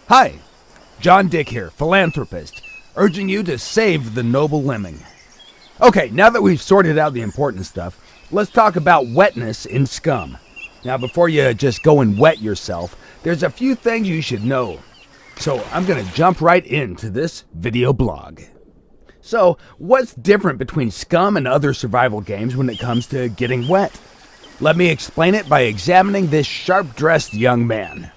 Hi, John Dick here, philanthropist, urging you to save the noble lemming. Okay, now that we've sorted out the important stuff, let's talk about wetness in SCUM. Now, before you just go and wet yourself, there's a few things you should know. So I'm going to jump right into this video blog. So, what's different between SCUM and other survival games when it comes to getting wet? Let me explain it by examining this sharp-dressed young man.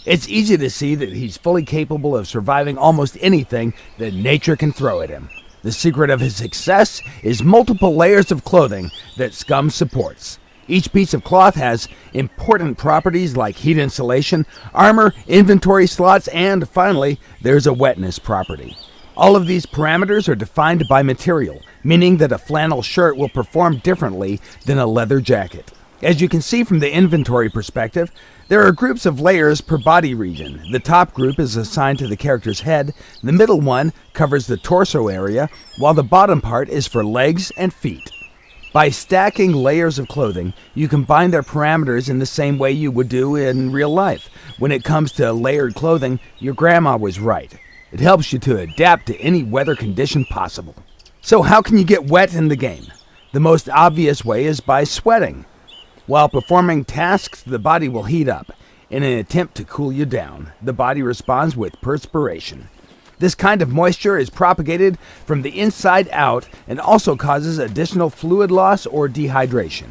It's easy to see that he's fully capable of surviving almost anything that nature can throw at him. The secret of his success is multiple layers of clothing that SCUM supports. Each piece of cloth has important properties like heat insulation, armor, inventory slots, and finally, there's a wetness property. All of these parameters are defined by material, meaning that a flannel shirt will perform differently than a leather jacket. As you can see from the inventory perspective, there are groups of layers per body region. The top group is assigned to the character's head, the middle one covers the torso area, while the bottom part is for legs and feet. By stacking layers of clothing, you combine their parameters in the same way you would do in real life. When it comes to layered clothing, your grandma was right. It helps you to adapt to any weather condition possible. So how can you get wet in the game? The most obvious way is by sweating. While performing tasks, the body will heat up. In an attempt to cool you down, the body responds with perspiration. This kind of moisture is propagated from the inside out and also causes additional fluid loss or dehydration.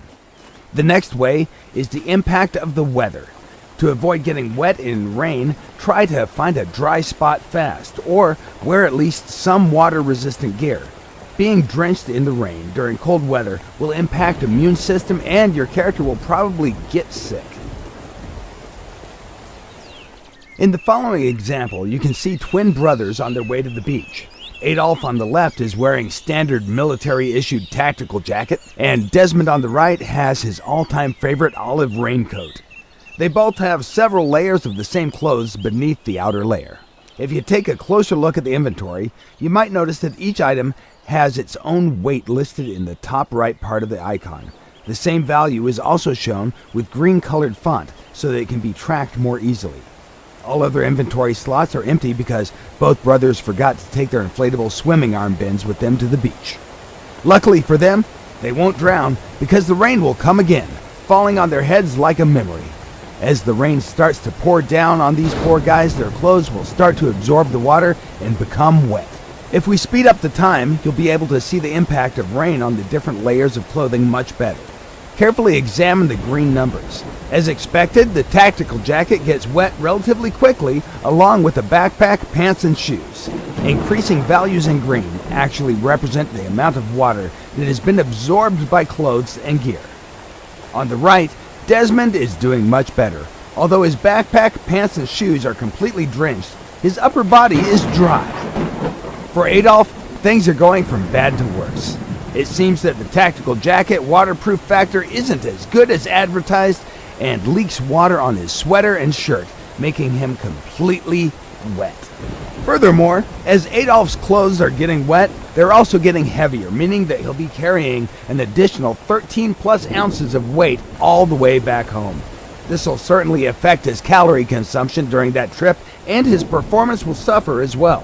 The next way is the impact of the weather. To avoid getting wet in rain, try to find a dry spot fast or wear at least some water-resistant gear. Being drenched in the rain during cold weather will impact the immune system and your character will probably get sick. In the following example, you can see twin brothers on their way to the beach. Adolf on the left is wearing standard military-issued tactical jacket, and Desmond on the right has his all-time favorite olive raincoat. They both have several layers of the same clothes beneath the outer layer. If you take a closer look at the inventory, you might notice that each item has its own weight listed in the top right part of the icon. The same value is also shown with green-colored font so that it can be tracked more easily. All other inventory slots are empty because both brothers forgot to take their inflatable swimming arm bins with them to the beach. Luckily for them, they won't drown because the rain will come again, falling on their heads like a memory. As the rain starts to pour down on these poor guys, their clothes will start to absorb the water and become wet. If we speed up the time, you'll be able to see the impact of rain on the different layers of clothing much better. Carefully examine the green numbers. As expected, the tactical jacket gets wet relatively quickly, along with the backpack, pants, and shoes. Increasing values in green actually represent the amount of water that has been absorbed by clothes and gear. On the right, Desmond is doing much better. Although his backpack, pants, and shoes are completely drenched, his upper body is dry. For Adolf, things are going from bad to worse. It seems that the tactical jacket waterproof factor isn't as good as advertised and leaks water on his sweater and shirt, making him completely wet. Furthermore, as Adolf's clothes are getting wet, they're also getting heavier, meaning that he'll be carrying an additional 13 plus ounces of weight all the way back home. This will certainly affect his calorie consumption during that trip, and his performance will suffer as well.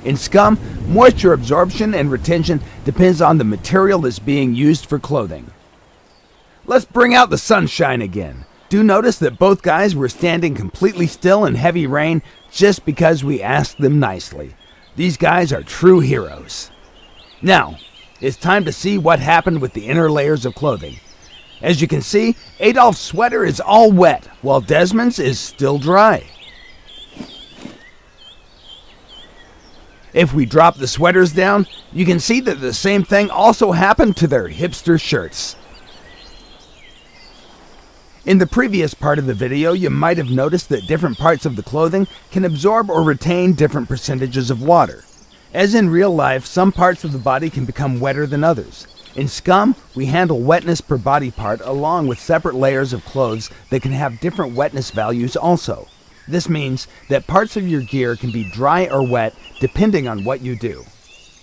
In SCUM, moisture absorption and retention depends on the material that's being used for clothing. Let's bring out the sunshine again. Do notice that both guys were standing completely still in heavy rain just because we asked them nicely. These guys are true heroes. Now, it's time to see what happened with the inner layers of clothing. As you can see, Adolf's sweater is all wet, while Desmond's is still dry. If we drop the sweaters down, you can see that the same thing also happened to their hipster shirts. In the previous part of the video, you might have noticed that different parts of the clothing can absorb or retain different percentages of water. As in real life, some parts of the body can become wetter than others. In SCUM, we handle wetness per body part along with separate layers of clothes that can have different wetness values also. This means that parts of your gear can be dry or wet depending on what you do.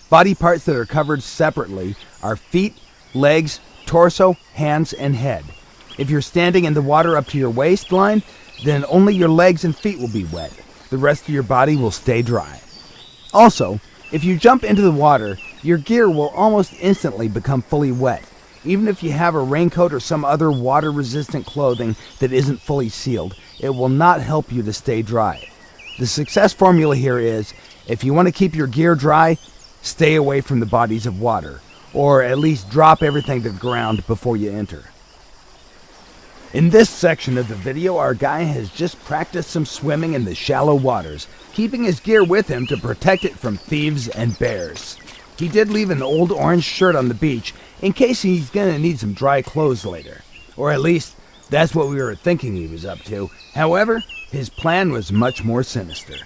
Body parts that are covered separately are feet, legs, torso, hands, and head. If you're standing in the water up to your waistline, then only your legs and feet will be wet. the rest of your body will stay dry. Also, if you jump into the water, your gear will almost instantly become fully wet, even if you have a raincoat or some other water-resistant clothing that isn't fully sealed. It will not help you to stay dry. The success formula here is, if you want to keep your gear dry, stay away from the bodies of water, or at least drop everything to the ground before you enter. In this section of the video, our guy has just practiced some swimming in the shallow waters, keeping his gear with him to protect it from thieves and bears. He did leave an old orange shirt on the beach in case he's gonna need some dry clothes later. Or at least, that's what we were thinking he was up to. However, his plan was much more sinister.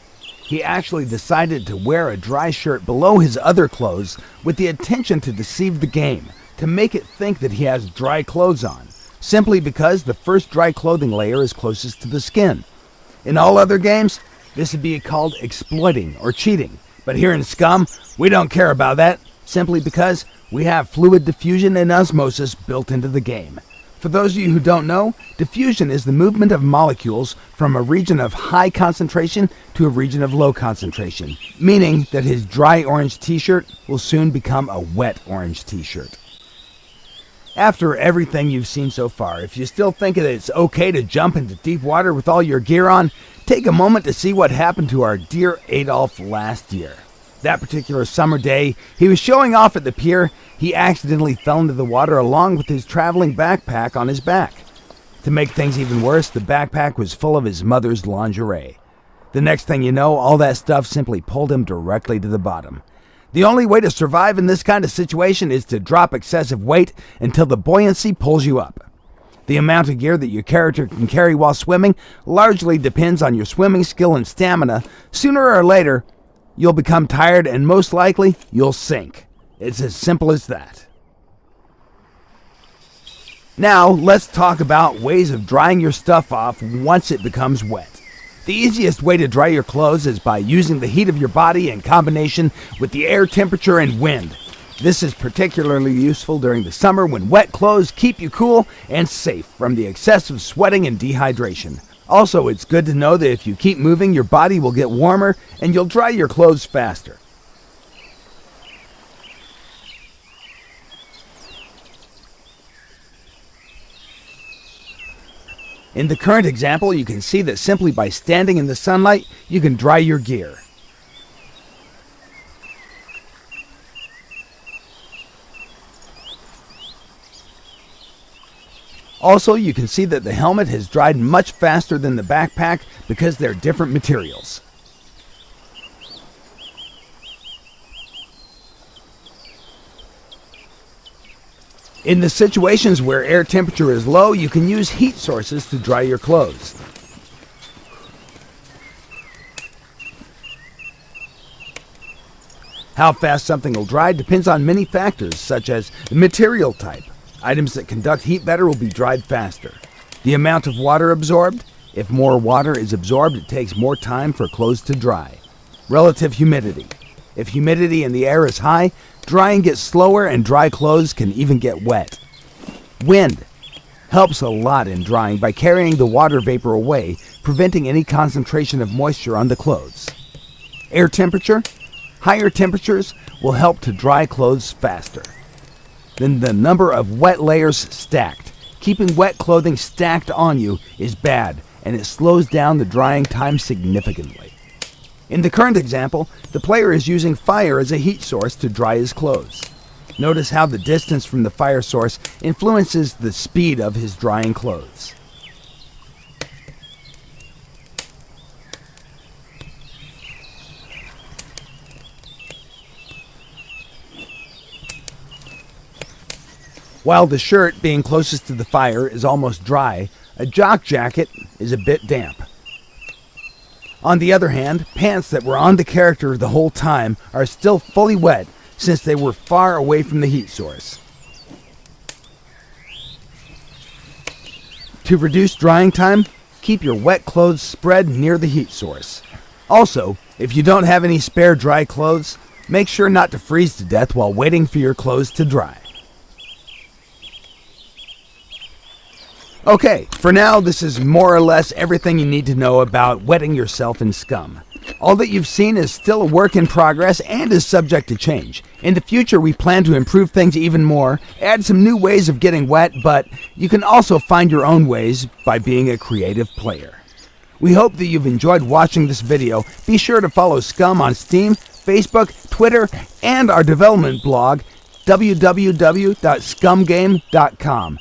He actually decided to wear a dry shirt below his other clothes with the intention to deceive the game, to make it think that he has dry clothes on, simply because the first dry clothing layer is closest to the skin. In all other games, this would be called exploiting or cheating, but here in SCUM, we don't care about that, simply because we have fluid diffusion and osmosis built into the game. For those of you who don't know, diffusion is the movement of molecules from a region of high concentration to a region of low concentration, meaning that his dry orange t-shirt will soon become a wet orange t-shirt. After everything you've seen so far, if you still think that it's okay to jump into deep water with all your gear on, take a moment to see what happened to our dear Adolf last year. That particular summer day, he was showing off at the pier. He accidentally fell into the water along with his traveling backpack on his back. To make things even worse, the backpack was full of his mother's lingerie. The next thing you know, all that stuff simply pulled him directly to the bottom. The only way to survive in this kind of situation is to drop excessive weight until the buoyancy pulls you up. The amount of gear that your character can carry while swimming largely depends on your swimming skill and stamina. Sooner or later, you'll become tired and most likely, you'll sink. It's as simple as that. Now, let's talk about ways of drying your stuff off once it becomes wet. The easiest way to dry your clothes is by using the heat of your body in combination with the air temperature and wind. This is particularly useful during the summer when wet clothes keep you cool and safe from the excessive sweating and dehydration. Also, it's good to know that if you keep moving, your body will get warmer and you'll dry your clothes faster. In the current example, you can see that simply by standing in the sunlight, you can dry your gear. Also, you can see that the helmet has dried much faster than the backpack because they're different materials. In the situations where air temperature is low, you can use heat sources to dry your clothes. How fast something will dry depends on many factors, such as the material type. Items that conduct heat better will be dried faster. The amount of water absorbed. If more water is absorbed, it takes more time for clothes to dry. Relative humidity. If humidity in the air is high, drying gets slower and dry clothes can even get wet. Wind helps a lot in drying by carrying the water vapor away, preventing any concentration of moisture on the clothes. Air temperature. Higher temperatures will help to dry clothes faster. Then the number of wet layers stacked. Keeping wet clothing stacked on you is bad, and it slows down the drying time significantly. In the current example, the player is using fire as a heat source to dry his clothes. Notice how the distance from the fire source influences the speed of his drying clothes. While the shirt, being closest to the fire, is almost dry, a jock jacket is a bit damp. On the other hand, pants that were on the character the whole time are still fully wet since they were far away from the heat source. To reduce drying time, keep your wet clothes spread near the heat source. Also, if you don't have any spare dry clothes, make sure not to freeze to death while waiting for your clothes to dry. Okay, for now, this is more or less everything you need to know about wetting yourself in SCUM. All that you've seen is still a work in progress and is subject to change. In the future, we plan to improve things even more, add some new ways of getting wet, but you can also find your own ways by being a creative player. We hope that you've enjoyed watching this video. Be sure to follow SCUM on Steam, Facebook, Twitter, and our development blog, www.scumgame.com.